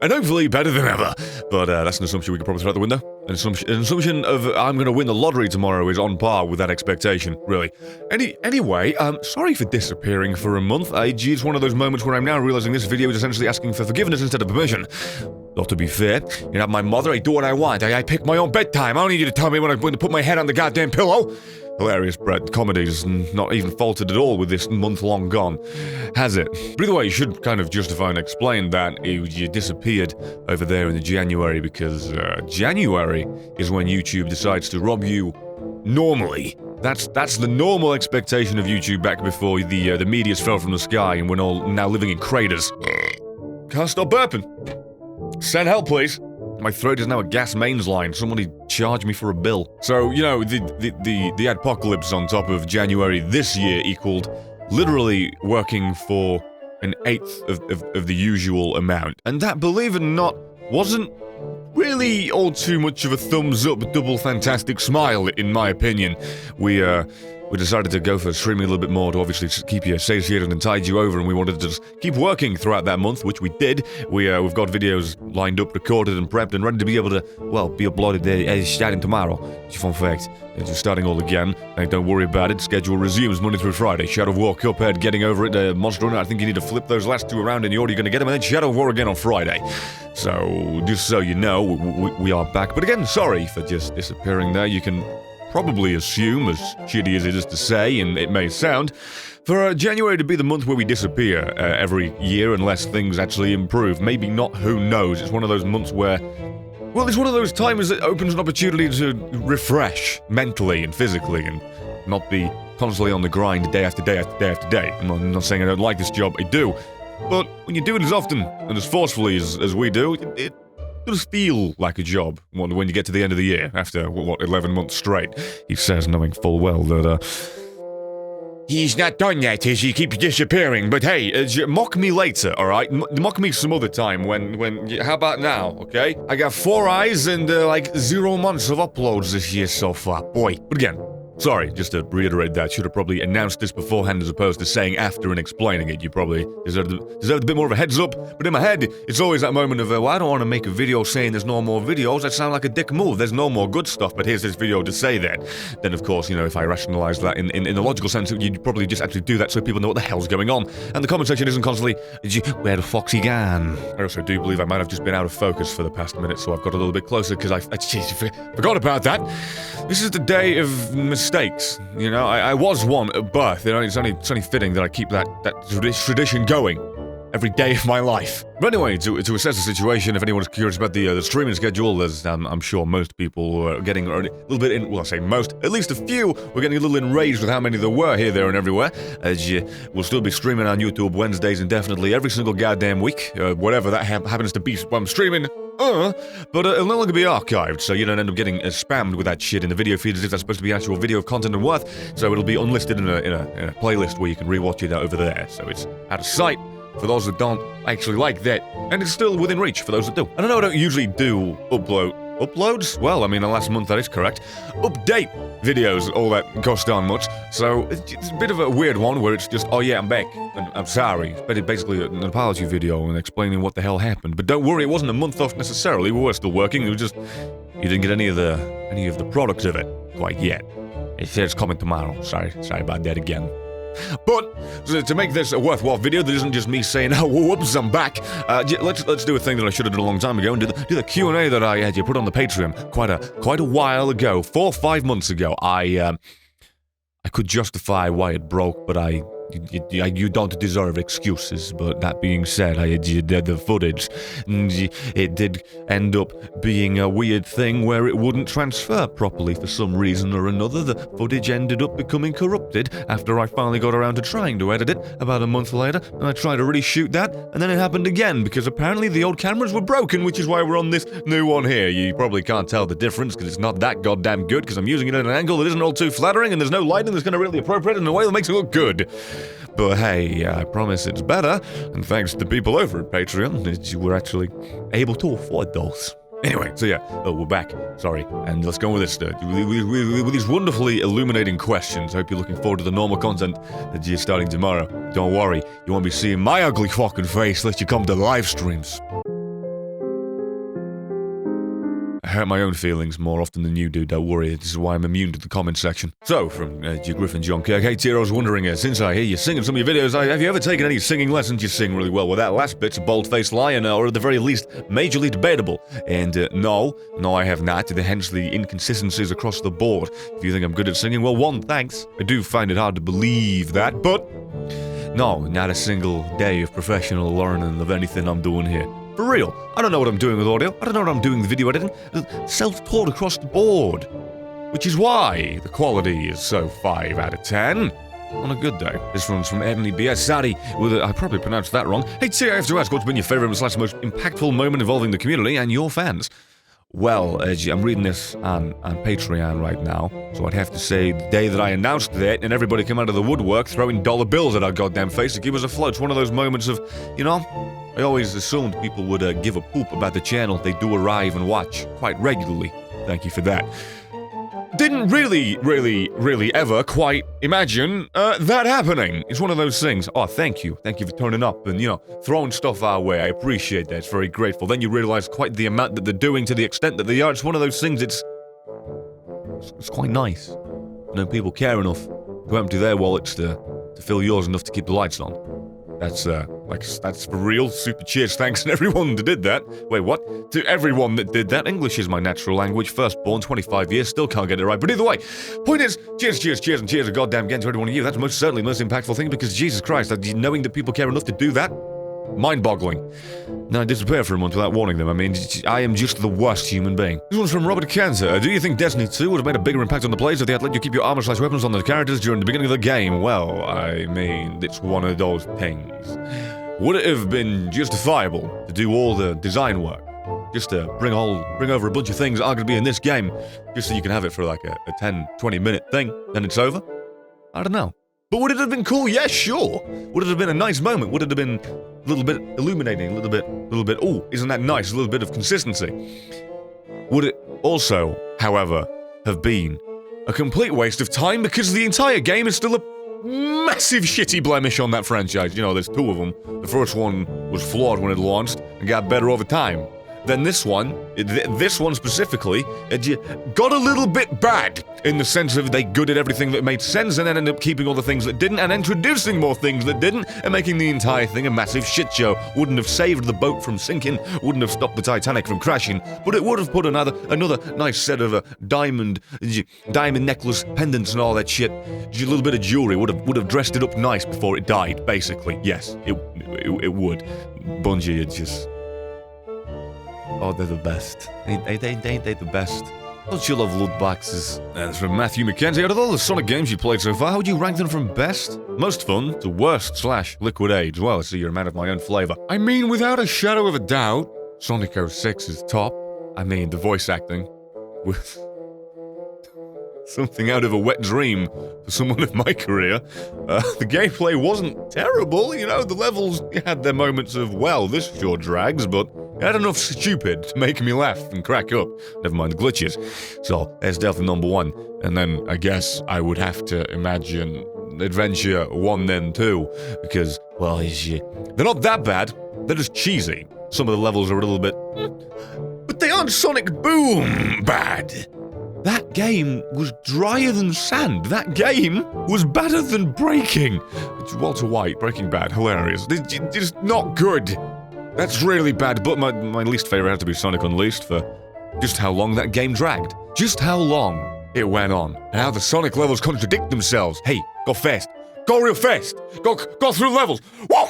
and hopefully better than ever. But that's an assumption we can probably throw out the window. An assumption of I'm going to win the lottery tomorrow is on par with that expectation, really. Anyway, sorry for disappearing for a month. It's one of those moments where I'm now realizing this video is essentially asking for forgiveness instead of permission. Though to be fair, you know, my mother, I do what I want. I pick my own bedtime. I don't need you to tell me when to put my head on the goddamn pillow. Hilarious, Brett. Comedy's not even faltered at all with this month long gone, has it? But either way, you should kind of justify and explain that you disappeared over there in the January because January is when YouTube decides to rob you normally. That's the normal expectation of YouTube back before the meteors fell from the sky and we're all now living in craters. Can't stop burping. Send help, please. My throat is now a gas mains line. Somebody charge me for a bill. So, you know, the apocalypse on top of January this year equaled literally working for an eighth of the usual amount. And that, believe it or not, wasn't really all too much of a thumbs up double fantastic smile, in my opinion. We decided to go for streaming a little bit more to obviously keep you satiated and tide you over, and we wanted to just keep working throughout that month, which we did. We've got videos lined up, recorded and prepped and ready to be able to, well, be uploaded starting tomorrow. It's a fun fact. It's just starting all again. And don't worry about it. Schedule resumes Monday through Friday. Shadow of War, Cuphead, getting over it, Monster Hunter. I think you need to flip those last two around in the order you're going to get them, and then Shadow of War again on Friday. So, just so you know, we are back. But again, sorry for just disappearing there. You can probably assume, as shitty as it is to say, and it may sound, for January to be the month where we disappear every year unless things actually improve. Maybe not, who knows? It's one of those months where, well, it's one of those times that opens an opportunity to refresh mentally and physically and not be constantly on the grind day after day after day after day. I'm not saying I don't like this job, I do. But when you do it as often and as forcefully as we do, it does feel like a job when you get to the end of the year, after, 11 months straight. He says, knowing full well that, he's not done yet, he keeps disappearing, but hey, mock me later, alright? Mock me some other time how about now, okay? I got 4 eyes and, 0 months of uploads this year so far, boy. But again, sorry, just to reiterate that, should have probably announced this beforehand as opposed to saying after and explaining it. You probably deserved a bit more of a heads up, but in my head, it's always that moment of, well, I don't want to make a video saying there's no more videos. That sounds like a dick move. There's no more good stuff, but here's this video to say that. Then, of course, you know, if I rationalize that in the logical sense, you'd probably just actually do that so people know what the hell's going on. And the comment section isn't constantly, where the foxy gone? I also do believe I might have just been out of focus for the past minute, so I've got a little bit closer because I forgot about that. This is the day of mistakes. You know, I was one at birth. You know, it's only fitting that I keep that tradition going every day of my life. But anyway, to assess the situation, if anyone's curious about the streaming schedule, there's I'm sure most people are getting a little bit well, I say most, at least a few were getting a little enraged with how many there were here, there, and everywhere. As we'll still be streaming on YouTube Wednesdays indefinitely every single goddamn week, whatever that happens to be while I'm streaming. But it'll no longer be archived, so you don't end up getting spammed with that shit in the video feed as if that's supposed to be actual video content and worth. So it'll be unlisted in a playlist where you can rewatch it over there. So it's out of sight for those that don't actually like that, and it's still within reach for those that do. And I know I don't usually do uploads? Well, I mean, the last month that is correct. Update videos, all that gosh darn much. So it's a bit of a weird one where it's just, oh yeah, I'm back, and I'm sorry. But basically an apology video and explaining what the hell happened. But don't worry, it wasn't a month off necessarily. We were still working. It was just you didn't get any of the products of it quite yet. It says coming tomorrow. Sorry about that again. But to make this a worthwhile video that isn't just me saying, oh, whoops, I'm back, let's do a thing that I should have done a long time ago and do the Q&A that I had you put on the Patreon quite a while ago, 4 or 5 months ago. I could justify why it broke, but you don't deserve excuses. But that being said, I did the footage, and it did end up being a weird thing where it wouldn't transfer properly for some reason or another. The footage ended up becoming corrupted after I finally got around to trying to edit it about a month later, and I tried to reshoot that, and then it happened again because apparently the old cameras were broken, which is why we're on this new one here. You probably can't tell the difference because it's not that goddamn good because I'm using it at an angle that isn't all too flattering, and there's no lighting that's going to really appropriate it in a way that makes it look good. But hey, I promise it's better, and thanks to the people over at Patreon, we're actually able to afford those. Anyway, so yeah, we're back. Sorry, and let's go with this with these wonderfully illuminating questions. I hope you're looking forward to the normal content that you're starting tomorrow. Don't worry, you won't be seeing my ugly fucking face unless you come to live streams. hurt my own feelings more often than you do, don't worry. This is why I'm immune to the comment section. So, from G. Griffin John Kirk, hey Tiero's wondering, since I hear you singing some of your videos, have you ever taken any singing lessons? You sing really well. Well, that last bit's a bold-faced lie, or at the very least, majorly debatable. And no, I have not, hence the inconsistencies across the board. If you think I'm good at singing, well, one, thanks. I do find it hard to believe that, but no, not a single day of professional learning of anything I'm doing here. For real, I don't know what I'm doing with audio, I don't know what I'm doing with video editing, self-taught across the board. Which is why the quality is so 5 out of 10 on a good day. This one's from Ebony BS Sadi, with I probably pronounced that wrong. Hey T, I have to ask, what's been your favourite / most impactful moment involving the community and your fans? Well, I'm reading this on Patreon right now, so I'd have to say the day that I announced that and everybody came out of the woodwork throwing dollar bills at our goddamn face to keep us afloat. It's one of those moments of, you know, I always assumed people would give a poop about the channel. They do arrive and watch quite regularly. Thank you for that. Didn't really ever quite imagine that happening. It's one of those things. Oh, thank you. Thank you for turning up and, you know, throwing stuff our way. I appreciate that. It's very grateful. Then you realize quite the amount that they're doing to the extent that they are. It's one of those things, it's quite nice. You know, people care enough to empty their wallets to fill yours enough to keep the lights on. That's for real. Super cheers, thanks to everyone that did that. Wait, what? To everyone that did that. English is my natural language. Firstborn, 25 years, still can't get it right. But either way, point is, cheers, and cheers a goddamn again to every one of you. That's most certainly the most impactful thing because Jesus Christ, knowing that people care enough to do that, mind-boggling. Now I disappear for a month without warning them. I mean, I am just the worst human being. This one's from Robert Kanzer. Do you think Destiny 2 would have made a bigger impact on the players if they had let you keep your armor/weapons on the characters during the beginning of the game? Well, I mean, it's one of those things. Would it have been justifiable to do all the design work? Just to bring over a bunch of things that aren't going to be in this game, just so you can have it for like a 10, 20 minute thing, then it's over? I don't know. But would it have been cool? Yeah, sure. Would it have been a nice moment? Would it have been a little bit illuminating, a little bit, oh, isn't that nice? A little bit of consistency. Would it also, however, have been a complete waste of time because the entire game is still a massive shitty blemish on that franchise? You know, there's two of them. The first one was flawed when it launched and got better over time. Then this one specifically, got a little bit bad in the sense of they gutted everything that made sense and then ended up keeping all the things that didn't and introducing more things that didn't and making the entire thing a massive shit show. Wouldn't have saved the boat from sinking, wouldn't have stopped the Titanic from crashing, but it would have put another nice set of diamond necklace pendants and all that shit. A little bit of jewelry would have dressed it up nice before it died, basically. Yes, it would. Bungie, it just... Oh, they're the best. Ain't they the best? Don't you love loot boxes? That's from Matthew McKenzie. Out of all the Sonic games you played so far, how would you rank them from best, most fun, to worst / liquid age? Well, I see you're a man of my own flavor. I mean, without a shadow of a doubt, Sonic 06 is top. I mean, the voice acting was something out of a wet dream for someone of my career. The gameplay wasn't terrible, you know, the levels had their moments of, well, this sure drags, but it had enough stupid to make me laugh and crack up, never mind the glitches. So, that's definitely number one. And then, I guess, I would have to imagine Adventure 1 then 2, because, well, they're not that bad, they're just cheesy. Some of the levels are a little bit, but they aren't Sonic Boom bad. That game was drier than sand. That game was better than Breaking. It's Walter White, Breaking Bad, hilarious. It's just not good. That's really bad, but my least favorite had to be Sonic Unleashed for just how long that game dragged. Just how long it went on. And how the Sonic levels contradict themselves. Hey, go fast. Go real fast. Go through levels. Whoa!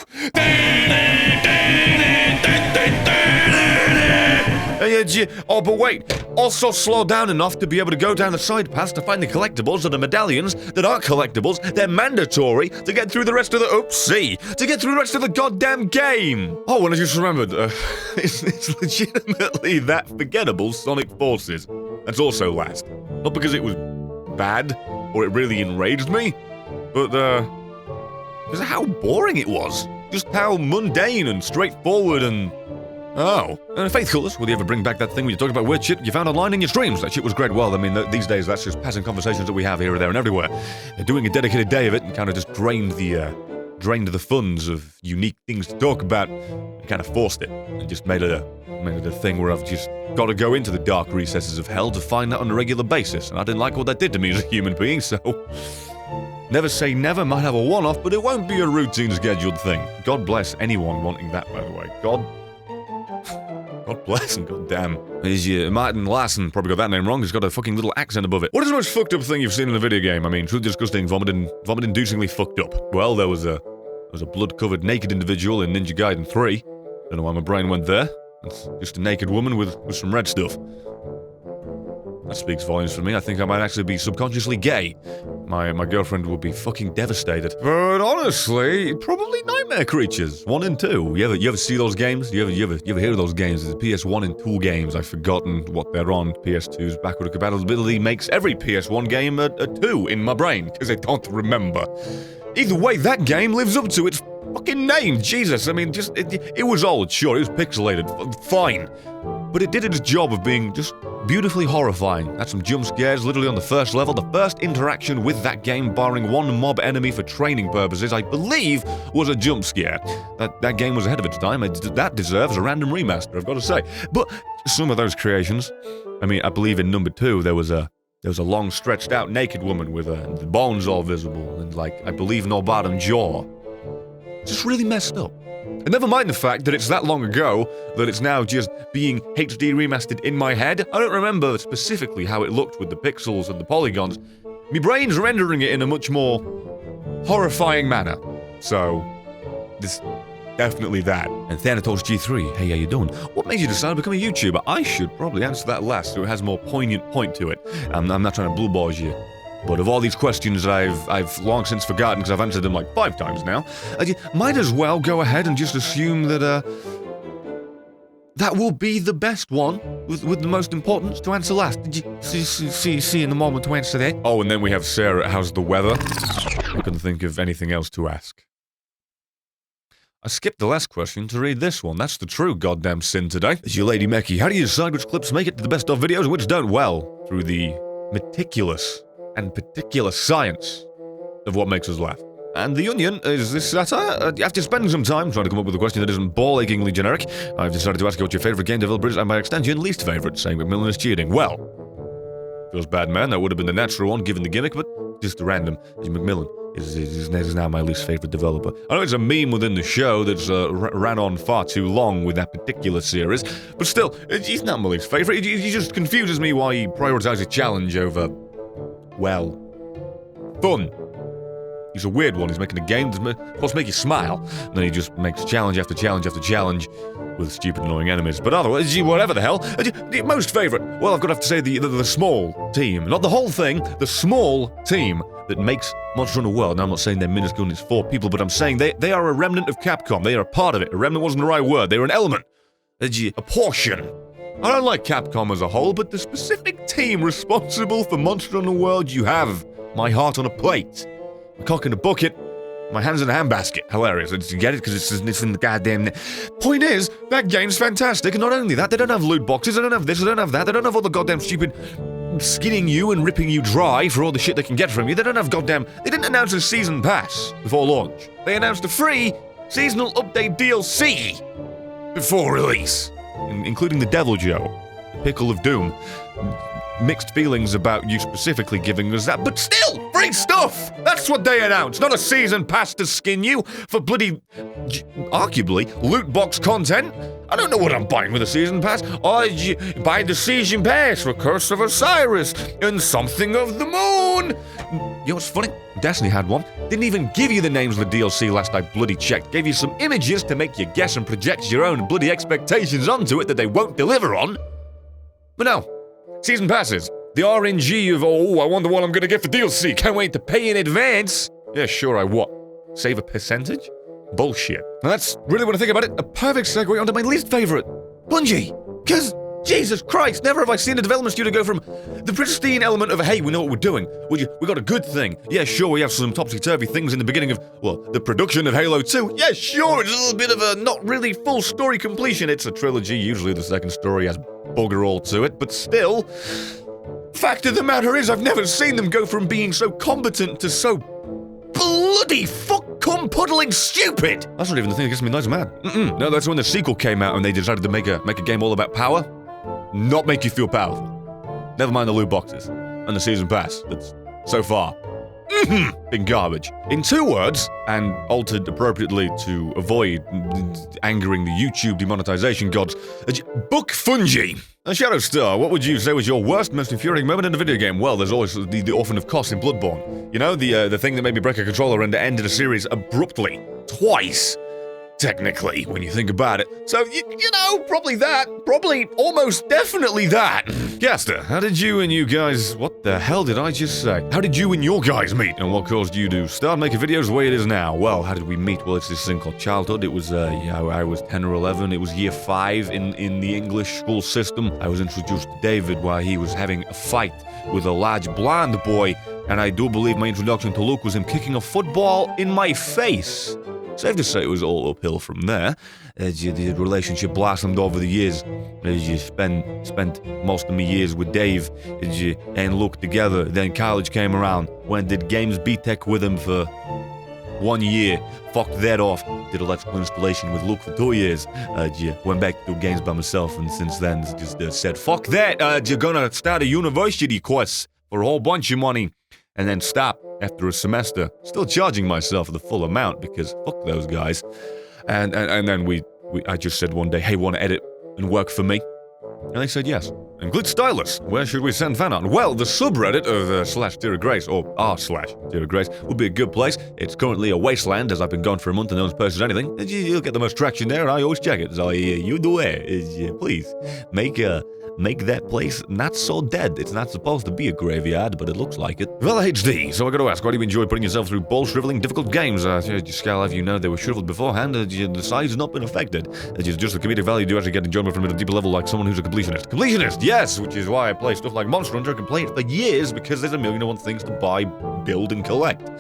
Oh, but wait. Also slow down enough to be able to go down the side paths to find the collectibles or the medallions that aren't collectibles. They're mandatory to get through the rest of the... to get through the rest of the goddamn game. Oh, and I just remembered, it's legitimately that forgettable Sonic Forces. That's also last. Not because it was bad or it really enraged me, but because of how boring it was. Just how mundane and straightforward and... Oh, and Faith Colours, will you ever bring back that thing where you talk about weird shit you found online in your streams? That shit was great. Well, I mean, these days, that's just passing conversations that we have here, there, and everywhere. Doing a dedicated day of it and kind of just drained the drained the funds of unique things to talk about and kind of forced it and just made it a thing where I've just got to go into the dark recesses of hell to find that on a regular basis, and I didn't like what that did to me as a human being, so never say never, might have a one-off, but it won't be a routine scheduled thing. God bless anyone wanting that, by the way. God bless and goddamn. Martin Larson, probably got that name wrong, he's got a fucking little accent above it. What is the most fucked up thing you've seen in a video game? I mean, truly disgusting, vomit-inducingly fucked up. Well, there was a blood-covered naked individual in Ninja Gaiden 3. Don't know why my brain went there. It's just a naked woman with some red stuff. That speaks volumes for me. I think I might actually be subconsciously gay. My girlfriend would be fucking devastated. But honestly, probably Nightmare Creatures 1 and 2. You ever see those games? You ever hear of those games? The PS1 and 2 games. I've forgotten what they're on. PS2's backward compatibility makes every PS1 game a 2 in my brain because I don't remember. Either way, that game lives up to its fucking name. Jesus, I mean, just it was old, sure, it was pixelated, fine, but it did its job of being just beautifully horrifying. Had some jump scares literally on the first level. The first interaction with that game, barring one mob enemy for training purposes, I believe was a jump scare. That game was ahead of its time. That deserves a random remaster, I've got to say. But some of those creations, I mean, I believe in number 2 there was a long stretched out naked woman with the bones all visible and, like, I believe no bottom jaw. Just really messed up. And never mind the fact that it's that long ago that it's now just being HD remastered in my head. I don't remember specifically how it looked with the pixels and the polygons. My brain's rendering it in a much more horrifying manner. So, this definitely that. And Thanatos G3, hey, how you doing? What made you decide to become a YouTuber? I should probably answer that last so it has a more poignant point to it. I'm not trying to blue balls you. But of all these questions I've long since forgotten because I've answered them like 5 times now, I might as well go ahead and just assume that that will be the best one with the most importance to answer last. Did you see in the moment to answer that? Oh, and then we have Sarah. How's the weather? I couldn't think of anything else to ask. I skipped the last question to read this one. That's the true goddamn sin today. It's your Lady Mecky. How do you decide which clips make it to the best of videos and which don't? Well, through the meticulous and particular science of what makes us laugh. And The Onion is this satire. After spending some time trying to come up with a question that isn't ball-achingly generic, I've decided to ask you what your favourite game developer is and by extension, least favourite, saying McMillan is cheating. Well, feels bad, man. That would have been the natural one given the gimmick, but just random. McMillan is now my least favourite developer. I know it's a meme within the show that's ran on far too long with that particular series, but still, he's not my least favourite. He just confuses me why he prioritises challenge over, well, fun. He's a weird one. He's making a game that's supposed to make you smile, and then he just makes challenge after challenge after challenge with stupid, annoying enemies. But otherwise, whatever the hell. The most favourite. Well, I've got to have to say the small team. Not the whole thing, the small team that makes Monster Hunter World. Now, I'm not saying they're minuscule and it's 4 people, but I'm saying they are a remnant of Capcom. They are a part of it. A remnant wasn't the right word. They were an element. A portion. I don't like Capcom as a whole, but the specific team responsible for Monster Hunter World, you have my heart on a plate. A cock in a bucket, my hands in a handbasket. Hilarious. Did you get it? Because it's in the goddamn... Point is, that game's fantastic, and not only that, they don't have loot boxes, they don't have this, they don't have that, they don't have all the goddamn stupid skinning you and ripping you dry for all the shit they can get from you. They don't have goddamn... They didn't announce a season pass before launch. They announced a free seasonal update DLC before release, including the Devil Joe, the Pickle of Doom. Mixed feelings about you specifically giving us that, but still, free stuff! That's what they announced, not a season pass to skin you for bloody, arguably, loot box content. I don't know what I'm buying with a season pass. I buy the season pass for Curse of Osiris and Something of the Moon. You know what's funny? Destiny had one. Didn't even give you the names of the DLC last I bloody checked. Gave you some images to make you guess and project your own bloody expectations onto it that they won't deliver on. But no. Season passes. The RNG of, oh, I wonder what I'm gonna get for DLC. Can't wait to pay in advance. Yeah, sure, I what? Save a percentage? Bullshit. Now that's really what I think about it. A perfect segue onto my least favorite. Bungie. Because, Jesus Christ, never have I seen a development studio go from the pristine element of, hey, we know what we're doing. We got a good thing. Yeah, sure, we have some topsy-turvy things in the beginning of, well, the production of Halo 2. Yeah, sure, it's a little bit of a not really full story completion. It's a trilogy. Usually the second story has bugger all to it, but still, fact of the matter is I've never seen them go from being so competent to so bloody fuck cum-puddling stupid! That's not even the thing that gets me nice mad. No, that's when the sequel came out and they decided to make a game all about power. Not make you feel powerful. Never mind the loot boxes and the season pass. That's so far been garbage. In 2 words, and altered appropriately to avoid angering the YouTube demonetization gods, book fungi. Shadow Star, what would you say was your worst, most infuriating moment in a video game? Well, there's always the Orphan of Kos in Bloodborne. You know, the thing that made me break a controller and ended a series abruptly. Twice. Technically, when you think about it. So, you know, probably that. Probably, almost definitely that. Gaster, how did you and you guys... What the hell did I just say? How did you and your guys meet? And what caused you to start making videos the way it is now? Well, how did we meet? Well, it's this thing called childhood. It was, I was 10 or 11. It was year 5 in the English school system. I was introduced to David while he was having a fight with a large blonde boy. And I do believe my introduction to Luke was him kicking a football in my face. Safe to say it was all uphill from there. The relationship blossomed over the years. You spent most of my years with Dave and Luke together. Then college came around. Went did games B-Tech with him for 1 year. Fucked that off. Did electrical installation with Luke for 2 years. Went back to do games by myself, and since then just said, fuck that. You're gonna start a university course for a whole bunch of money. And then stop after a semester, still charging myself the full amount because fuck those guys. And then I just said one day, hey, want to edit and work for me? And they said yes. And Glitch Stylus, where should we send fan art? Well, the subreddit of /TearofGrace, or r/TearofGrace, would be a good place. It's currently a wasteland, as I've been gone for a month and no one's posted anything. You'll get the most traction there, and I always check it. So you do it. Please, make that place not so dead. It's not supposed to be a graveyard, but it looks like it. Well, HD, so I got to ask, why do you enjoy putting yourself through ball-shriveling difficult games? Scale, have you know they were shriveled beforehand, the size has not been affected. Just the comedic value do actually get enjoyment from it at a deeper level, like someone who's a completionist. Completionist, yes, which is why I play stuff like Monster Hunter. I can play it for years because there's a million and one things to buy, build, and collect.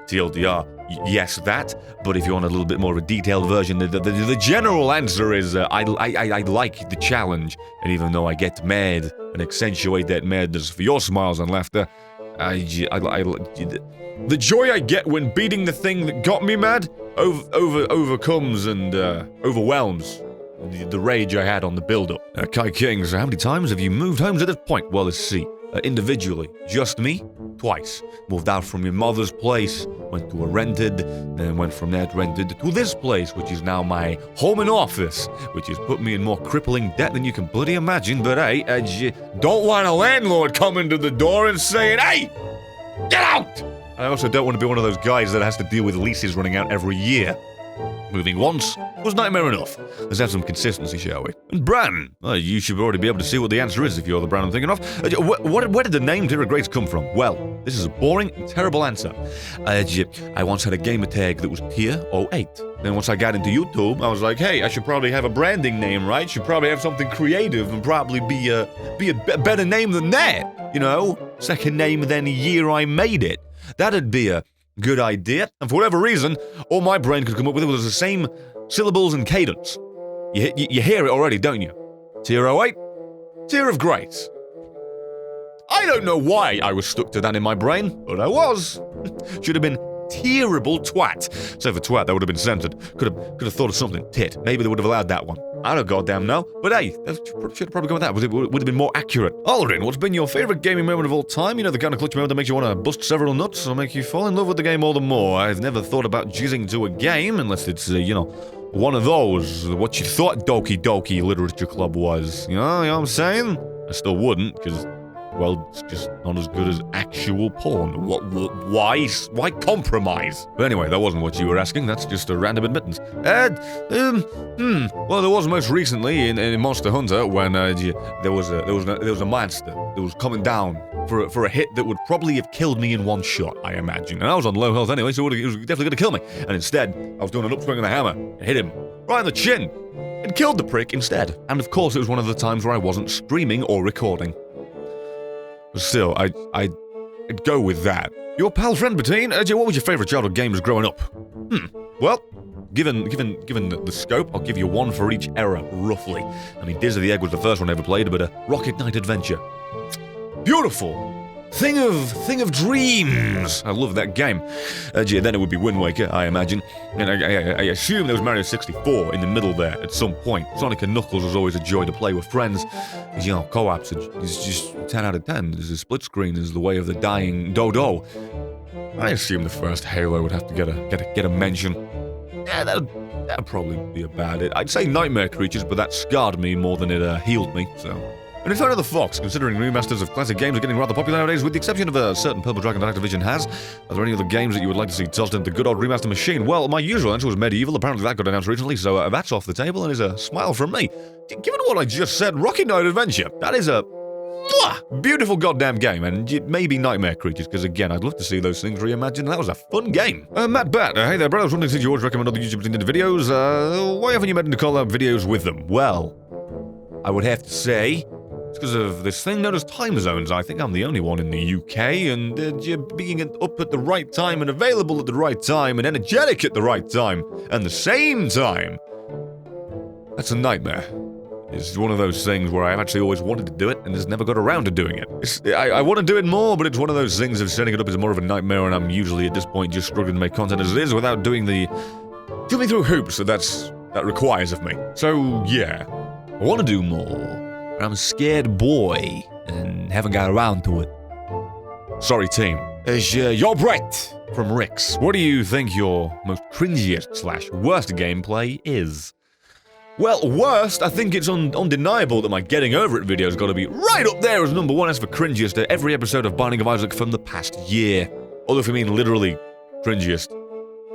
TLDR, yes, that, but if you want a little bit more of a detailed version, the general answer is I like the challenge, and even though I get mad and accentuate that madness for your smiles and laughter, the joy I get when beating the thing that got me mad overcomes and overwhelms the rage I had on the build-up. Kai King, so how many times have you moved homes at this point? Well, let's see. Individually, just me, twice. Moved out from your mother's place, went to a rented, then went from that rented to this place, which is now my home and office, which has put me in more crippling debt than you can bloody imagine, but hey, you don't want a landlord coming to the door and saying, hey, get out! I also don't want to be one of those guys that has to deal with leases running out every year. Moving once was nightmare enough. Let's have some consistency, shall we? And Bran, you should already be able to see what the answer is if you're the Bran I'm thinking of. Where did the name TearofGrace come from? Well, this is a boring and terrible answer. I once had a gamer tag that was Tier08. Then once I got into YouTube, I was like, hey, I should probably have a branding name, right? Should probably have something creative and probably be a better name than that. You know? Second name than the year I made it. That'd be a good idea, and for whatever reason, all my brain could come up with was the same syllables and cadence. You hear it already, don't you? Tier08, TearofGrace. I don't know why I was stuck to that in my brain, but I was. Should have been terrible twat. So for twat, that would have been censored. Could have thought of something. Tit. Maybe they would have allowed that one. I don't goddamn know. But hey, should have probably gone with that. Would have been more accurate. Aldrin, what's been your favorite gaming moment of all time? You know, the kind of clutch moment that makes you want to bust several nuts or make you fall in love with the game all the more. I've never thought about jizzing to a game unless it's, one of those. What you thought Doki Doki Literature Club was. You know what I'm saying? I still wouldn't, because... well, it's just not as good as actual porn. Why compromise? But anyway, that wasn't what you were asking. That's just a random admittance. Well, there was most recently in Monster Hunter when there was a monster that was coming down for a hit that would probably have killed me in one shot, I imagine. And I was on low health anyway, so it was definitely going to kill me. And instead, I was doing an upswing of the hammer and hit him right in the chin and killed the prick instead. And of course, it was one of the times where I wasn't streaming or recording. Still, I'd go with that. Your pal friend Bettine, what was your favorite childhood games growing up? Well, given the scope, I'll give you one for each era, roughly. I mean, Diz of the Egg was the first one I ever played, but a Rocket Knight Adventure. Beautiful! Thing of Dreams. I love that game. Yeah, then it would be Wind Waker, I imagine. And I assume there was Mario 64 in the middle there at some point. Sonic and Knuckles was always a joy to play with friends. Because, you know, co-ops is just 10 out of 10. There's a split screen is the way of the dying dodo. I assume the first Halo would have to get a mention. Yeah, that'd probably be about it. I'd say Nightmare Creatures, but that scarred me more than it healed me, so. And Inferno the Fox, considering remasters of classic games are getting rather popular nowadays, with the exception of a certain Purple Dragon that Activision has, are there any other games that you would like to see tossed into the good old remaster machine? Well, my usual answer was Medieval. Apparently that got announced recently, so that's off the table and is a smile from me. Given what I just said, Rocky Knight Adventure, that is a beautiful goddamn game, and maybe Nightmare Creatures, because again, I'd love to see those things reimagined. That was a fun game. Matt Bat, hey there, bro. I was wondering since you always recommend other YouTubers into videos, why haven't you made any collab videos with them? Well, I would have to say, it's because of this thing known as time zones. I think I'm the only one in the UK, and being up at the right time and available at the right time and energetic at the right time and the same time, that's a nightmare. It's one of those things where I've actually always wanted to do it and just never got around to doing it. I want to do it more, but it's one of those things of setting it up as more of a nightmare, and I'm usually at this point just struggling to make content as it is without doing the jumping through hoops that requires of me. So yeah, I want to do more, but I'm a scared boy and haven't got around to it. Sorry, team. You're Brett from Rick's. What do you think your most cringiest / worst gameplay is? Well, worst, I think it's undeniable that my Getting Over It video's got to be right up there as number one as for cringiest at every episode of Binding of Isaac from the past year. Although if you mean literally cringiest,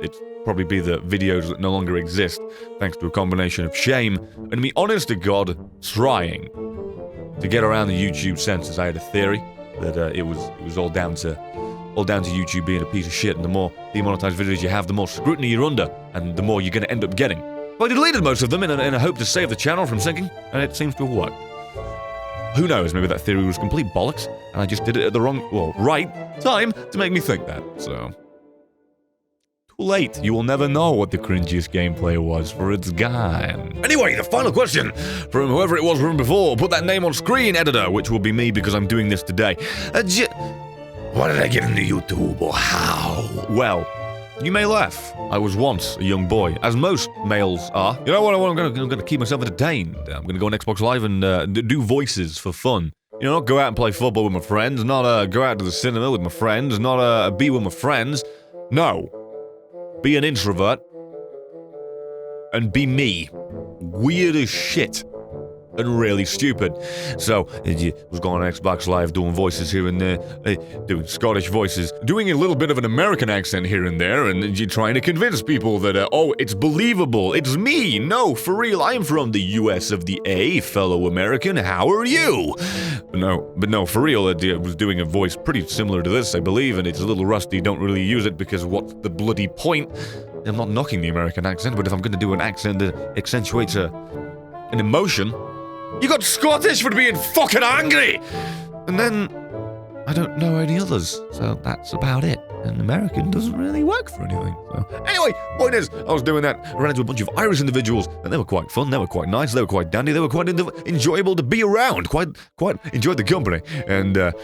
it'd probably be the videos that no longer exist, thanks to a combination of shame and me, honest to God, trying to get around the YouTube censors. I had a theory that it was all down to YouTube being a piece of shit, and the more demonetized videos you have, the more scrutiny you're under, and the more you're going to end up getting. But I deleted most of them in a hope to save the channel from sinking, and it seems to have worked. Who knows, maybe that theory was complete bollocks, and I just did it at the right time to make me think that, so. Too late, you will never know what the cringiest gameplay was, for it's gone. Anyway, the final question from whoever it was from before, put that name on screen, editor, which will be me because I'm doing this today. Why did I get into YouTube, or how? Well, you may laugh. I was once a young boy, as most males are. You know what? I'm going to keep myself entertained. I'm going to go on Xbox Live and do voices for fun. You know, not go out and play football with my friends, not go out to the cinema with my friends, not be with my friends. No. Be an introvert and be me. Weird as shit. And really stupid. So, I was going on Xbox Live doing voices here and there, doing Scottish voices, doing a little bit of an American accent here and there, and you're trying to convince people that, oh, it's believable, it's me, no, for real, I'm from the US of the A, fellow American, how are you? But no, for real, I was doing a voice pretty similar to this, I believe, and it's a little rusty, don't really use it, because what's the bloody point? I'm not knocking the American accent, but if I'm going to do an accent that accentuates an emotion, you got Scottish for being fucking angry! And then, I don't know any others, so that's about it. And American doesn't really work for anything, so. Anyway, point is, I was doing that, I ran into a bunch of Irish individuals, and they were quite fun, they were quite nice, they were quite dandy, they were quite enjoyable to be around, quite enjoyed the company, and,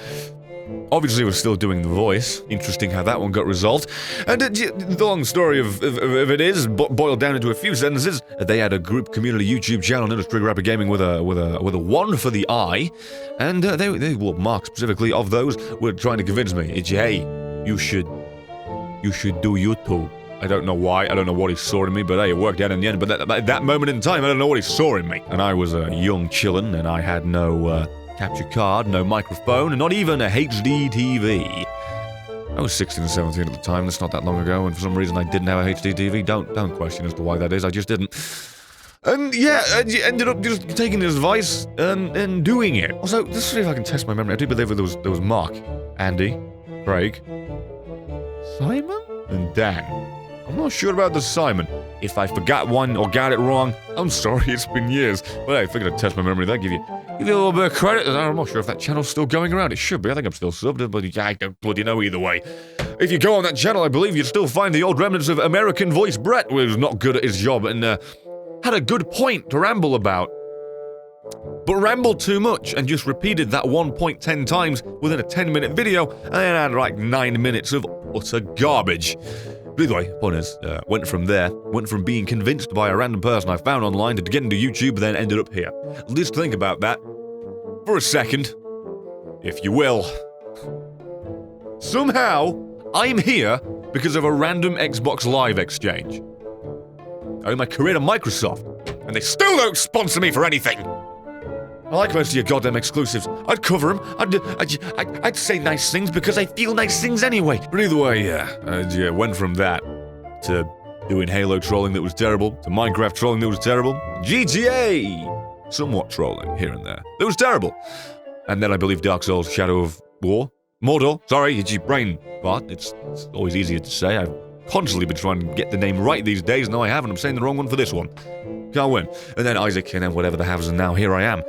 obviously, we're still doing the voice. Interesting how that one got resolved. And the long story of it is boiled down into a few sentences. They had a group community YouTube channel known as Trigger Rapper Gaming with a 1 for the I, and they well, Mark specifically of those were trying to convince me, hey, you should do YouTube. I don't know why. I don't know what he saw in me, but hey, it worked out in the end. But at that moment in time, I don't know what he saw in me. And I was a young chillin', and I had no capture card, no microphone, and not even a HD TV. I was 16 or 17 at the time, that's not that long ago, and for some reason I didn't have a HD TV. Don't question as to why that is, I just didn't. And yeah, I ended up just taking this advice and doing it. Also, let's see if I can test my memory. I do believe there was Mark, Andy, Craig, Simon, and Dan. I'm not sure about the Simon. If I forgot one or got it wrong, I'm sorry, it's been years. But hey, if I'm gonna test my memory, that'll give you a little bit of credit. I'm not sure if that channel's still going around. It should be. I think I'm still subbed, but I don't bloody know either way. If you go on that channel, I believe you'd still find the old remnants of American voice Brett, who was not good at his job and had a good point to ramble about. but rambled too much and just repeated that one point 10 times within a 10-minute video, and then had like 9 minutes of utter garbage. But either way, point is, went from being convinced by a random person I found online to get into YouTube, then ended up here. Let's think about that for a second, if you will. Somehow, I'm here because of a random Xbox Live exchange. I owe my career to Microsoft, and they still don't sponsor me for anything. I like most of your goddamn exclusives. I'd cover them. I'd say nice things because I feel nice things anyway. But either way, yeah, went from that to doing Halo trolling that was terrible, to Minecraft trolling that was terrible, GTA somewhat trolling here and there. That was terrible. And then I believe Dark Souls Shadow of War. Mordor, sorry, it's your brain part. It's always easier to say. I've constantly been trying to get the name right these days. No, I haven't. I'm saying the wrong one for this one. Can't win. And then Isaac, and then whatever the haves, and now here I am.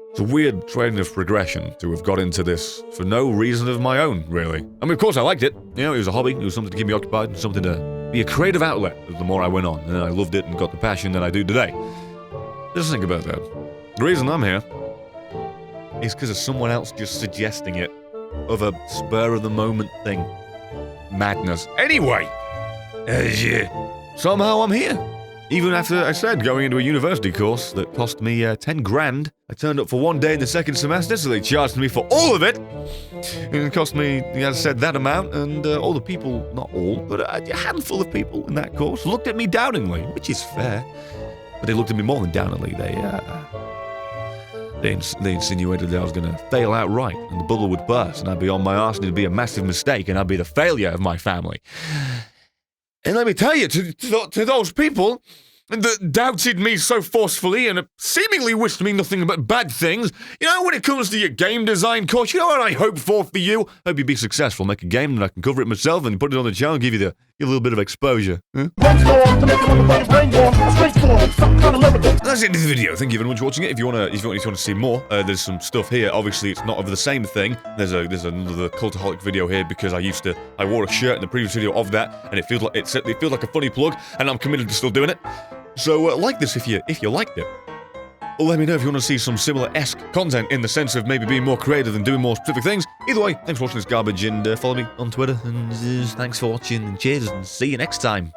It's a weird train of progression to have got into this for no reason of my own, really. I mean, of course I liked it. You know, it was a hobby. It was something to keep me occupied, something to be a creative outlet the more I went on. And I loved it and got the passion that I do today. Just think about that. The reason I'm here is because of someone else just suggesting it, of a spur-of-the-moment thing. Madness. Anyway, somehow I'm here. Even after, I said, going into a university course that cost me 10 grand. I turned up for one day in the second semester, so they charged me for all of it. And it cost me, as I said, that amount, and all the people, not all, but a handful of people in that course looked at me downingly, which is fair. But they looked at me more than downingly. They insinuated that I was going to fail outright, and the bubble would burst, and I'd be on my arse, and it'd be a massive mistake, and I'd be the failure of my family. And let me tell you, to those people that doubted me so forcefully and seemingly wished me nothing but bad things, you know, when it comes to your game design course, you know what I hope for you? I hope you be successul, make a game, and I can cover it myself and put it on the channel and give you a little bit of exposure. Huh? That's the end of the video. Thank you very much for watching it. If you want to see more, there's some stuff here. Obviously, it's not of the same thing. There's another Cultaholic video here because I wore a shirt in the previous video of that, and it feels like a funny plug, and I'm committed to still doing it. So like this if you liked it. Let me know if you want to see some similar-esque content in the sense of maybe being more creative and doing more specific things. Either way, thanks for watching this garbage, and follow me on Twitter, and thanks for watching, and cheers, and see you next time.